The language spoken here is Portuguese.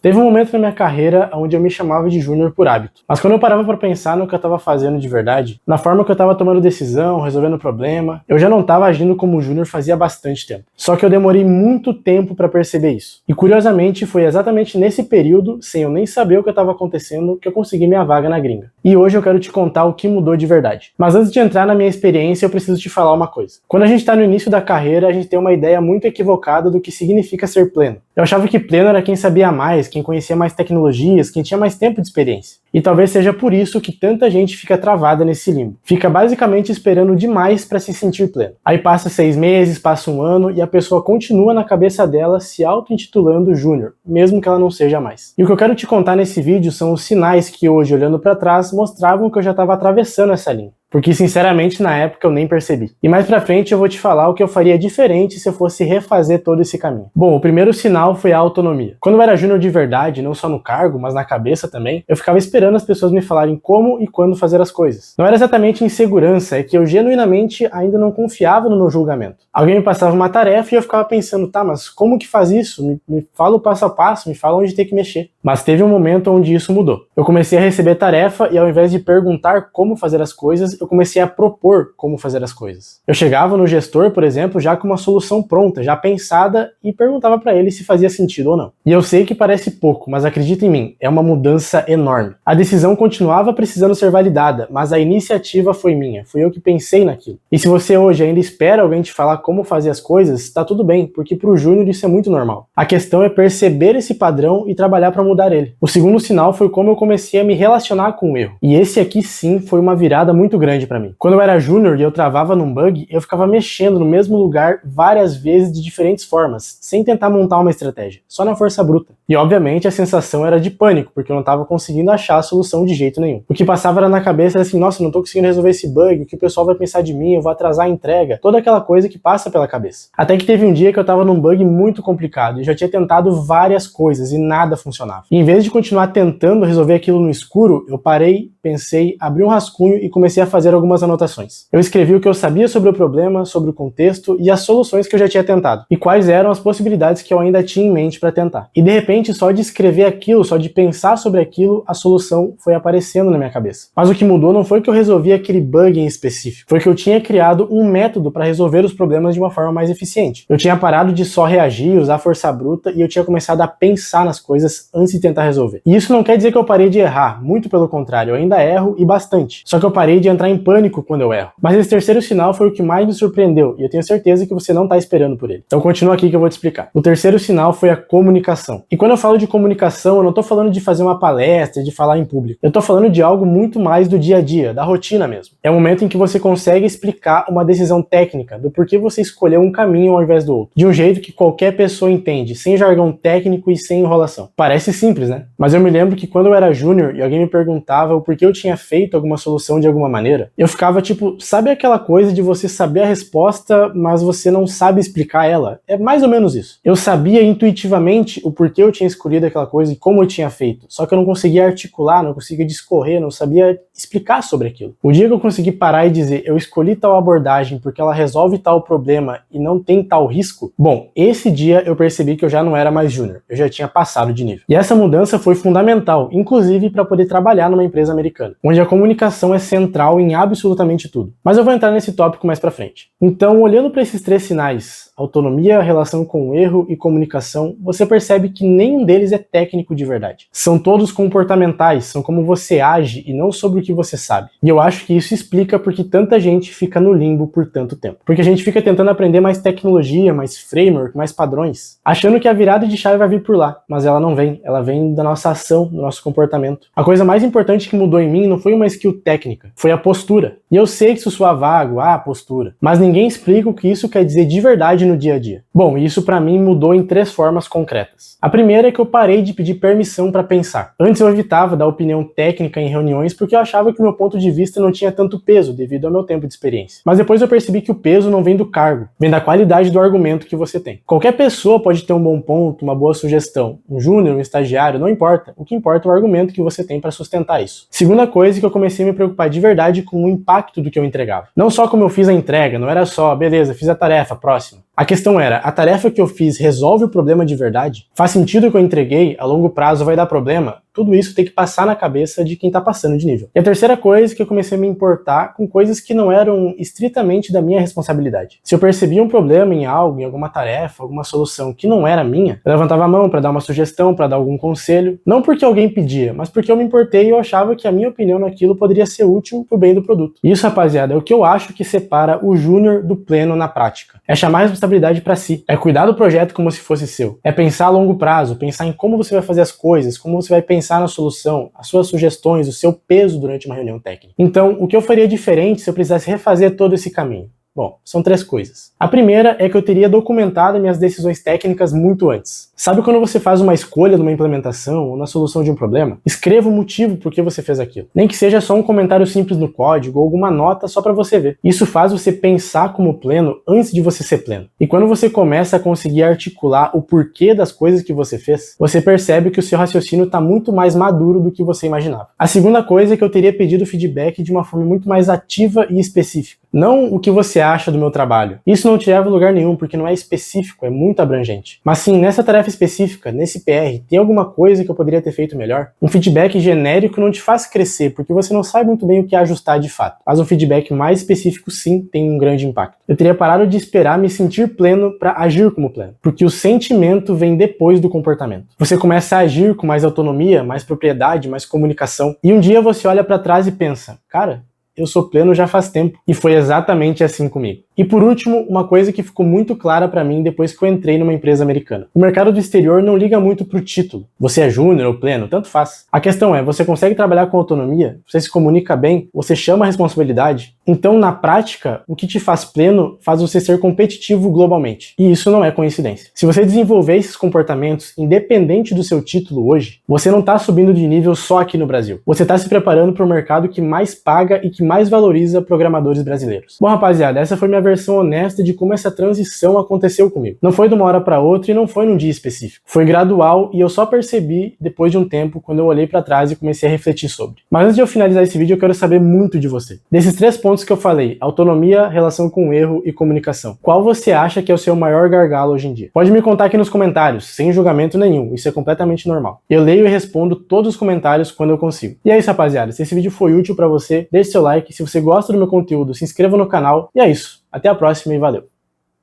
Teve um momento na minha carreira onde eu me chamava de júnior por hábito. Mas quando eu parava para pensar no que eu estava fazendo de verdade, na forma que eu estava tomando decisão, resolvendo problema, eu já não estava agindo como júnior fazia bastante tempo. Só que eu demorei muito tempo para perceber isso. E curiosamente foi exatamente nesse período, sem eu nem saber o que estava acontecendo, que eu consegui minha vaga na gringa. E hoje eu quero te contar o que mudou de verdade. Mas antes de entrar na minha experiência, eu preciso te falar uma coisa. Quando a gente está no início da carreira, a gente tem uma ideia muito equivocada do que significa ser pleno. Eu achava que pleno era quem sabia mais, quem conhecia mais tecnologias, quem tinha mais tempo de experiência. E talvez seja por isso que tanta gente fica travada nesse limbo. Fica basicamente esperando demais para se sentir pleno. Aí passa 6 meses, passa um ano e a pessoa continua na cabeça dela se auto-intitulando júnior, mesmo que ela não seja mais. E o que eu quero te contar nesse vídeo são os sinais que hoje, olhando para trás, mostravam que eu já estava atravessando essa linha. Porque, sinceramente, na época eu nem percebi. E mais pra frente eu vou te falar o que eu faria diferente se eu fosse refazer todo esse caminho. Bom, o primeiro sinal foi a autonomia. Quando eu era júnior de verdade, não só no cargo, mas na cabeça também, eu ficava esperando as pessoas me falarem como e quando fazer as coisas. Não era exatamente insegurança, é que eu genuinamente ainda não confiava no meu julgamento. Alguém me passava uma tarefa e eu ficava pensando, tá, mas como que faz isso? Me fala o passo a passo, me fala onde tem que mexer. Mas teve um momento onde isso mudou. Eu comecei a receber tarefa e ao invés de perguntar como fazer as coisas, eu comecei a propor como fazer as coisas. Eu chegava no gestor, por exemplo, já com uma solução pronta, já pensada, e perguntava para ele se fazia sentido ou não. E eu sei que parece pouco, mas acredita em mim, é uma mudança enorme. A decisão continuava precisando ser validada, mas a iniciativa foi minha, fui eu que pensei naquilo. E se você hoje ainda espera alguém te falar como fazer as coisas, tá tudo bem, porque pro júnior isso é muito normal. A questão é perceber esse padrão e trabalhar para mudar ele. O segundo sinal foi como eu comecei a me relacionar com o erro. E esse aqui sim foi uma virada muito grande para mim. Quando eu era júnior e eu travava num bug, eu ficava mexendo no mesmo lugar várias vezes de diferentes formas, sem tentar montar uma estratégia, só na força bruta. E obviamente a sensação era de pânico, porque eu não estava conseguindo achar a solução de jeito nenhum. O que passava era na cabeça era assim, nossa, não tô conseguindo resolver esse bug, o que o pessoal vai pensar de mim, eu vou atrasar a entrega, toda aquela coisa que passa pela cabeça. Até que teve um dia que eu tava num bug muito complicado, e já tinha tentado várias coisas e nada funcionava. E em vez de continuar tentando resolver aquilo no escuro, eu parei, pensei, abri um rascunho e comecei a fazer algumas anotações. Eu escrevi o que eu sabia sobre o problema, sobre o contexto e as soluções que eu já tinha tentado, e quais eram as possibilidades que eu ainda tinha em mente para tentar. E de repente, só de escrever aquilo, só de pensar sobre aquilo, a solução foi aparecendo na minha cabeça. Mas o que mudou não foi que eu resolvi aquele bug em específico, foi que eu tinha criado um método para resolver os problemas de uma forma mais eficiente. Eu tinha parado de só reagir, usar força bruta, e eu tinha começado a pensar nas coisas antes de tentar resolver. E isso não quer dizer que eu parei de errar, muito pelo contrário, eu ainda erro e bastante. Só que eu parei de entrar em pânico quando eu erro. Mas esse terceiro sinal foi o que mais me surpreendeu, e eu tenho certeza que você não está esperando por ele. Então continua aqui que eu vou te explicar. O terceiro sinal foi a comunicação. E quando eu falo de comunicação, eu não estou falando de fazer uma palestra, de falar em público. Eu estou falando de algo muito mais do dia a dia, da rotina mesmo. É o momento em que você consegue explicar uma decisão técnica, do porquê você escolheu um caminho ao invés do outro. De um jeito que qualquer pessoa entende, sem jargão técnico e sem enrolação. Parece simples, né? Mas eu me lembro que quando eu era júnior e alguém me perguntava o porquê eu tinha feito alguma solução de alguma maneira, eu ficava tipo, sabe aquela coisa de você saber a resposta, mas você não sabe explicar ela? É mais ou menos isso. Eu sabia intuitivamente o porquê eu tinha escolhido aquela coisa e como eu tinha feito, só que eu não conseguia articular, não conseguia discorrer, não sabia explicar sobre aquilo. O dia que eu consegui parar e dizer, eu escolhi tal abordagem porque ela resolve tal problema e não tem tal risco, bom, esse dia eu percebi que eu já não era mais júnior, eu já tinha passado de nível. E essa mudança foi fundamental, inclusive para poder trabalhar numa empresa americana, onde a comunicação é central em absolutamente tudo. Mas eu vou entrar nesse tópico mais pra frente. Então, olhando para esses 3 sinais, autonomia, relação com o erro e comunicação, você percebe que nenhum deles é técnico de verdade. São todos comportamentais, são como você age e não sobre o que você sabe. E eu acho que isso explica porque tanta gente fica no limbo por tanto tempo. Porque a gente fica tentando aprender mais tecnologia, mais framework, mais padrões, achando que a virada de chave vai vir por lá, mas ela não vem, ela vem da nossa ação, do nosso comportamento. A coisa mais importante que mudou em mim não foi uma skill técnica, foi a postura. E eu sei que isso soa vago, postura, mas ninguém explica o que isso quer dizer de verdade no dia a dia. Bom, isso pra mim mudou em 3 formas concretas. A primeira é que eu parei de pedir permissão pra pensar. Antes eu evitava dar opinião técnica em reuniões porque eu achava que o meu ponto de vista não tinha tanto peso devido ao meu tempo de experiência. Mas depois eu percebi que o peso não vem do cargo, vem da qualidade do argumento que você tem. Qualquer pessoa pode ter um bom ponto, uma boa sugestão. Um júnior, um estagiário, não importa. O que importa é o argumento que você tem pra sustentar isso. Segunda coisa é que eu comecei a me preocupar de verdade com o impacto impacto do que eu entregava. Não só como eu fiz a entrega, não era só, beleza, fiz a tarefa, próxima. A questão era, a tarefa que eu fiz resolve o problema de verdade? Faz sentido o que eu entreguei? A longo prazo vai dar problema? Tudo isso tem que passar na cabeça de quem tá passando de nível. E a terceira coisa é que eu comecei a me importar com coisas que não eram estritamente da minha responsabilidade. Se eu percebia um problema em algo, em alguma tarefa, alguma solução que não era minha, eu levantava a mão para dar uma sugestão, para dar algum conselho, não porque alguém pedia, mas porque eu me importei e eu achava que a minha opinião naquilo poderia ser útil pro bem do produto. Isso, rapaziada, é o que eu acho que separa o júnior do pleno na prática. É chamar a responsabilidade para si, é cuidar do projeto como se fosse seu, é pensar a longo prazo, pensar em como você vai fazer as coisas, como você vai pensar na solução, as suas sugestões, o seu peso durante uma reunião técnica. Então, o que eu faria diferente se eu precisasse refazer todo esse caminho? Bom, são 3 coisas. A primeira é que eu teria documentado minhas decisões técnicas muito antes. Sabe quando você faz uma escolha numa implementação ou na solução de um problema? Escreva o motivo por que você fez aquilo. Nem que seja só um comentário simples no código ou alguma nota só para você ver. Isso faz você pensar como pleno antes de você ser pleno. E quando você começa a conseguir articular o porquê das coisas que você fez, você percebe que o seu raciocínio está muito mais maduro do que você imaginava. A segunda coisa é que eu teria pedido feedback de uma forma muito mais ativa e específica. Não o que você acha do meu trabalho. Isso não te leva a lugar nenhum, porque não é específico, é muito abrangente. Mas sim, nessa tarefa específica, nesse PR, tem alguma coisa que eu poderia ter feito melhor? Um feedback genérico não te faz crescer, porque você não sabe muito bem o que ajustar de fato. Mas um feedback mais específico, sim, tem um grande impacto. Eu teria parado de esperar me sentir pleno para agir como pleno, porque o sentimento vem depois do comportamento. Você começa a agir com mais autonomia, mais propriedade, mais comunicação, e um dia você olha para trás e pensa, cara, eu sou pleno já faz tempo. E foi exatamente assim comigo. E por último, uma coisa que ficou muito clara pra mim depois que eu entrei numa empresa americana. O mercado do exterior não liga muito pro título. Você é júnior ou pleno, tanto faz. A questão é, você consegue trabalhar com autonomia? Você se comunica bem? Você chama a responsabilidade? Então, na prática, o que te faz pleno faz você ser competitivo globalmente. E isso não é coincidência. Se você desenvolver esses comportamentos independente do seu título hoje, você não tá subindo de nível só aqui no Brasil. Você tá se preparando para o mercado que mais paga e que mais valoriza programadores brasileiros. Bom, rapaziada, essa foi minha versão honesta de como essa transição aconteceu comigo. Não foi de uma hora para outra e não foi num dia específico. Foi gradual e eu só percebi depois de um tempo quando eu olhei para trás e comecei a refletir sobre. Mas antes de eu finalizar esse vídeo, eu quero saber muito de você. Desses 3 pontos que eu falei, autonomia, relação com o erro e comunicação, qual você acha que é o seu maior gargalo hoje em dia? Pode me contar aqui nos comentários, sem julgamento nenhum, isso é completamente normal. Eu leio e respondo todos os comentários quando eu consigo. E é isso, rapaziada, se esse vídeo foi útil para você, deixe seu like, se você gosta do meu conteúdo, se inscreva no canal, e é isso. Até a próxima e valeu!